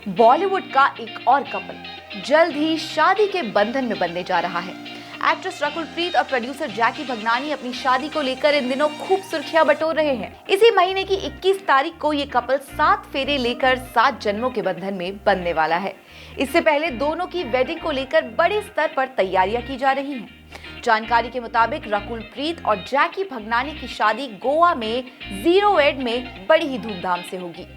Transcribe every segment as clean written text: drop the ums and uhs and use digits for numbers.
बॉलीवुड का एक और कपल जल्द ही शादी के बंधन में बंधने जा रहा है। एक्ट्रेस रकुल प्रीत और प्रोड्यूसर जैकी भगनानी अपनी शादी को लेकर इन दिनों खूब सुर्खियां बटोर रहे हैं। इसी महीने की 21 तारीख को ये कपल 7 फेरे लेकर 7 जन्मों के बंधन में बंधने वाला है। इससे पहले दोनों की वेडिंग को लेकर बड़े स्तर पर तैयारियां की जा रही हैं। जानकारी के मुताबिक रकुल प्रीत और जैकी भगनानी की शादी गोवा में जीरो एड में बड़ी ही धूमधाम से होगी।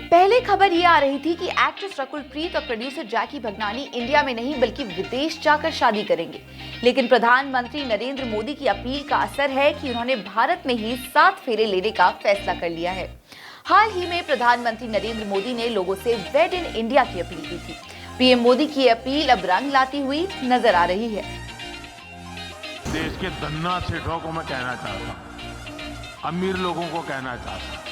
पहले खबर ये आ रही थी कि एक्ट्रेस रकुल प्रीत और प्रोड्यूसर जैकी भगनानी इंडिया में नहीं बल्कि विदेश जाकर शादी करेंगे, लेकिन प्रधानमंत्री नरेंद्र मोदी की अपील का असर है कि उन्होंने भारत में ही 7 फेरे लेने का फैसला कर लिया है। हाल ही में प्रधानमंत्री नरेंद्र मोदी ने लोगों से वेड इन इंडिया की अपील की थी। पीएम मोदी की अपील अब रंग लाती हुई नजर आ रही है। देश के धन्ना सेठों को मैं कहना चाहता हूं, अमीर लोगों को कहना चाहता हूं,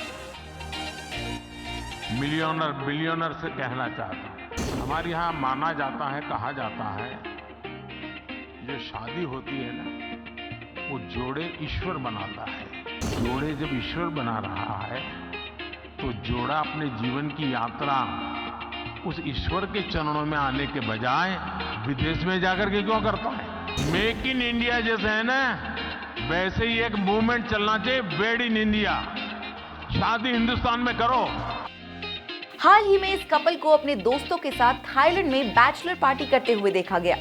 मिलियनर बिलियनर से कहना चाहता हूं, हमारे यहाँ माना जाता है, कहा जाता है, जो शादी होती है ना, वो जोड़े ईश्वर बनाता है। जोड़े जब ईश्वर बना रहा है तो जोड़ा अपने जीवन की यात्रा उस ईश्वर के चरणों में आने के बजाय विदेश में जाकर के क्यों करता है? मेक इन इंडिया जैसे है ना, वैसे ही एक मूवमेंट चलना चाहिए, वेड इन इंडिया। शादी हिंदुस्तान में करो। हाल ही में इस कपल को अपने दोस्तों के साथ थाईलैंड में बैचलर पार्टी करते हुए देखा गया।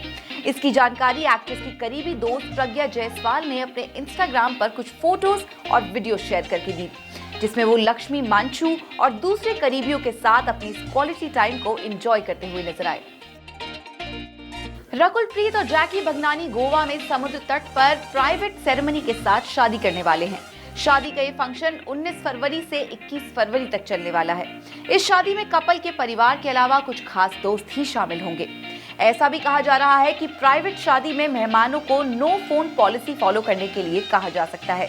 इसकी जानकारी एक्ट्रेस की करीबी दोस्त प्रज्ञा जायसवाल ने अपने इंस्टाग्राम पर कुछ फोटोज और वीडियो शेयर करके दी, जिसमें वो लक्ष्मी मांचू और दूसरे करीबियों के साथ अपनी इस क्वालिटी टाइम को एंजॉय करते हुए नजर आए। रकुल प्रीत और जैकी भगनानी गोवा में समुद्र तट पर प्राइवेट सेरेमनी के साथ शादी करने वाले हैं। शादी का ये फंक्शन 19 फरवरी से 21 फरवरी तक चलने वाला है। इस शादी में कपल के परिवार के अलावा कुछ खास दोस्त ही शामिल होंगे। ऐसा भी कहा जा रहा है कि प्राइवेट शादी में मेहमानों को नो फोन पॉलिसी फॉलो करने के लिए कहा जा सकता है।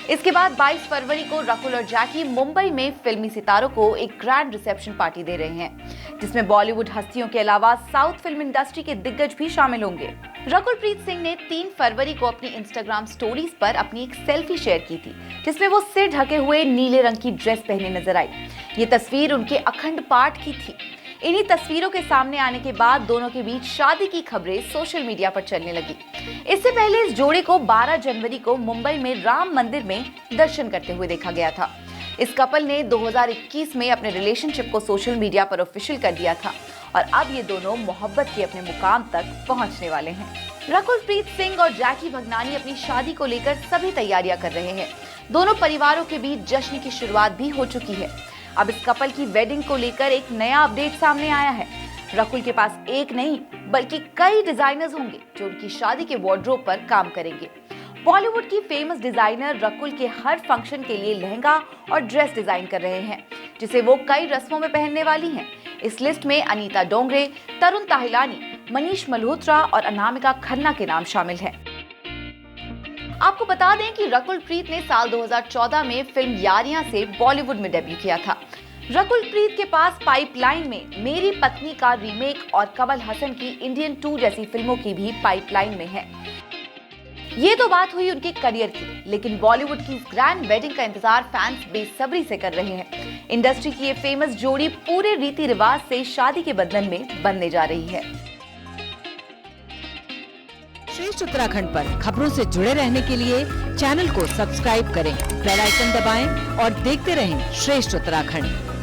इसके बाद 22 फरवरी को रकुल और जैकी मुंबई में फिल्मी सितारों को एक ग्रैंड रिसेप्शन पार्टी दे रहे हैं, जिसमें बॉलीवुड हस्तियों के अलावा साउथ फिल्म इंडस्ट्री के दिग्गज भी शामिल होंगे। रकुल प्रीत सिंह ने 3 फरवरी को अपनी इंस्टाग्राम स्टोरीज पर अपनी एक सेल्फी शेयर की थी, जिसमें वो सिर ढके हुए नीले रंग की ड्रेस पहने नजर आई। ये तस्वीर उनके अखंड पाठ की थी। इन्हीं तस्वीरों के सामने आने के बाद दोनों के बीच शादी की खबरें सोशल मीडिया पर चलने लगी। इससे पहले इस जोड़े को 12 जनवरी को मुंबई में राम मंदिर में दर्शन करते हुए देखा गया था। इस कपल ने 2021 में अपने रिलेशनशिप को सोशल मीडिया पर ऑफिशियल कर दिया था और अब ये दोनों मोहब्बत के अपने मुकाम तक पहुंचने वाले हैं। रकुल प्रीत सिंह और जैकी भगनानी अपनी शादी को लेकर सभी तैयारियां कर रहे हैं। दोनों परिवारों के बीच जश्न की शुरुआत भी हो चुकी है। अब इस कपल की वेडिंग को लेकर एक नया अपडेट सामने आया है। रकुल के पास एक नहीं बल्कि कई डिजाइनर्स होंगे जो उनकी शादी के वार्डरोब पर काम करेंगे। बॉलीवुड की फेमस डिजाइनर रकुल के हर फंक्शन के लिए लहंगा और ड्रेस डिजाइन कर रहे हैं, जिसे वो कई रस्मों में पहनने वाली हैं। इस लिस्ट में अनीता डोंगरे, तरुण ताहिलानी, मनीष मल्होत्रा और अनामिका खन्ना के नाम शामिल हैं। आपको बता दें कि रकुल प्रीत ने साल 2014 में फिल्म यारियां से बॉलीवुड में डेब्यू किया था। रकुल प्रीत के पास पाइपलाइन में मेरी पत्नी का रीमेक और कमल हसन की इंडियन 2 जैसी फिल्मों की भी पाइपलाइन में है। ये तो बात हुई उनके करियर की, लेकिन बॉलीवुड की इस ग्रैंड वेडिंग का इंतजार फैंस बेसब्री से कर रहे हैं। इंडस्ट्री की ये फेमस जोड़ी पूरे रीति रिवाज से शादी के बंधन में बंधने जा रही है। श्रेष्ठ उत्तराखंड पर खबरों से जुड़े रहने के लिए चैनल को सब्सक्राइब करें, बेल आइकन दबाएं और देखते रहें श्रेष्ठ उत्तराखंड।